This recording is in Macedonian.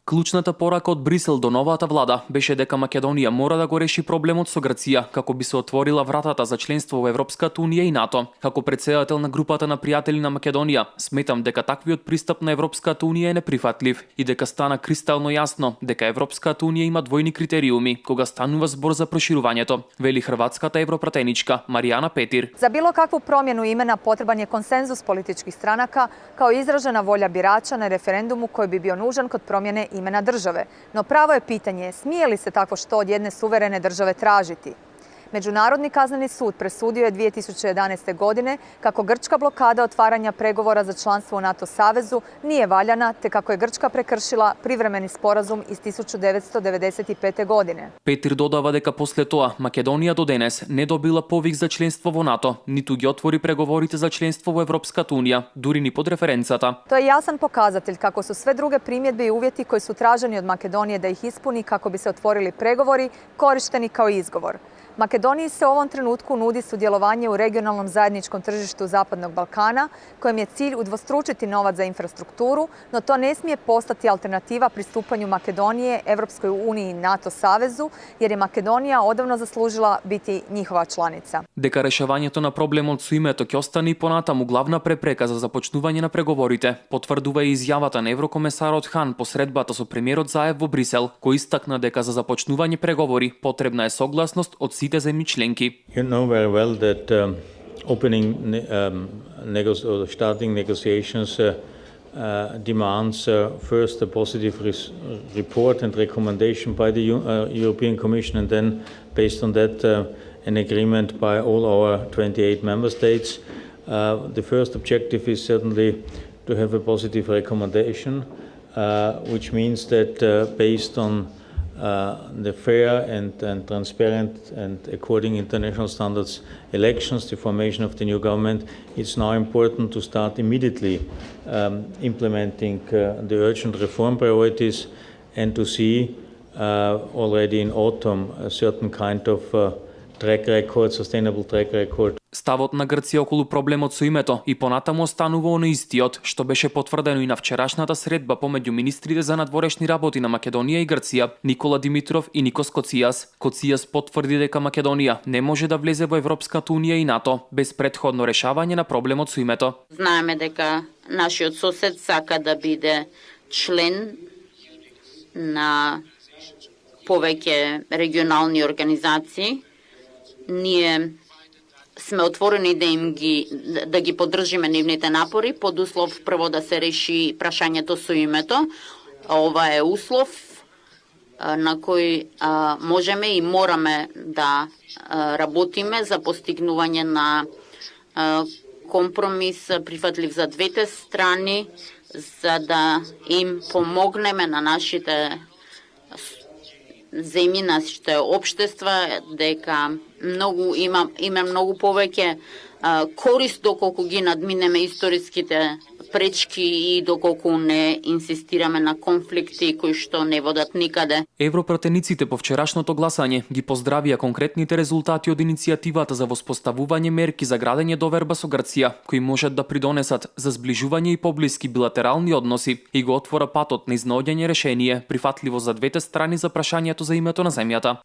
Клучната порака од Брисел до новата влада беше дека Македонија мора да го реши проблемот со Грција како би се отворила вратата за членство во Европската унија и НАТО. Како претседател на групата на пријатели на Македонија, сметам дека таквиот пристап на Европската унија е неприфатлив и дека стана кристално јасно дека Европската унија има двојни критериуми кога станува збор за проширувањето, вели хрватската европратеничка Маријана Петир. За bilo kakvu promjenu imena potreban je konsenzus političkih stranaka kao izražena volja birača na referendumu koji bi bio nužan kod promjene imena države. No pravo je pitanje, smije li se takvo što od jedne suverene države tražiti? Međunarodni kazneni sud presudio je 2011. godine kako grčka blokada otvaranja pregovora za članstvo u NATO savezu nije valjana te kako je Grčka prekršila privremeni sporazum iz 1995. godine. Петир додава дека после тоа Македонија до денес не добила повик за членство во НАТО, ниту ги отвори преговорите за членство во Европската унија, дури ни под референцата. To je jasan pokazatelj kako su sve druge primjedbe i uvjeti koji su traženi od Makedonije da ih ispuni kako bi se otvorili pregovori korišteni kao izgovor. Makedoniji se u ovom trenutku nudi sudjelovanje u regionalnom zajedničkom tržištu Zapadnog Balkana, kojem je cilj udvostručiti novac za infrastrukturu, no to ne smije postati alternativa pristupanju Makedonije Evropskoj uniji i NATO savezu, jer je Makedonija odavno zaslužila biti njihova članica. Дека решавањето на проблемот со името ќе остане и понатаму главна препрека за започнување на преговорите, потврдува и изјавата на еврокомесарот Хан по средбата со премиерот Заев во Брисел, кој истакна дека за започнување преговори потребна е согласност од сите земји членки. You know very well that starting negotiations demands first a positive report and recommendation by the European Commission, and then based on that an agreement by all our 28 member states. The first objective is certainly to have a positive recommendation, which means that based on the fair and transparent and according international standards elections, the formation of the new government, it's now important to start immediately implementing the urgent reform priorities and to see already in autumn a certain kind of track record, sustainable track record. Ставот на Грција околу проблемот со името и понатаму останува оној истиот, што беше потврдено и на вчерашната средба помеѓу министрите за надворешни работи на Македонија и Грција, Никола Димитров и Никос Коцијас. Коцијас потврди дека Македонија не може да влезе во Европската унија и НАТО без претходно решавање на проблемот со името. Знаеме дека нашиот сосед сака да биде член на повеќе регионални организации. Ние сме отворени да ги поддржиме нивните напори, под услов прво да се реши прашањето со името. Ова е услов на кој можеме и мораме да работиме за постигнување на компромис прифатлив за двете страни, за да им помогнеме на нашите земји, нашите општества, дека има многу повеќе корист доколку ги надминеме историските пречки и доколку не инсистираме на конфликти кои што не водат никаде. Европратениците по вчерашното гласање ги поздравија конкретните резултати од иницијативата за воспоставување мерки за градење доверба со Грција, кои можат да придонесат за зближување и поблиски билатерални односи и го отвора патот на изнаоѓање решение прифатливо за двете страни за прашањето за името на земјата.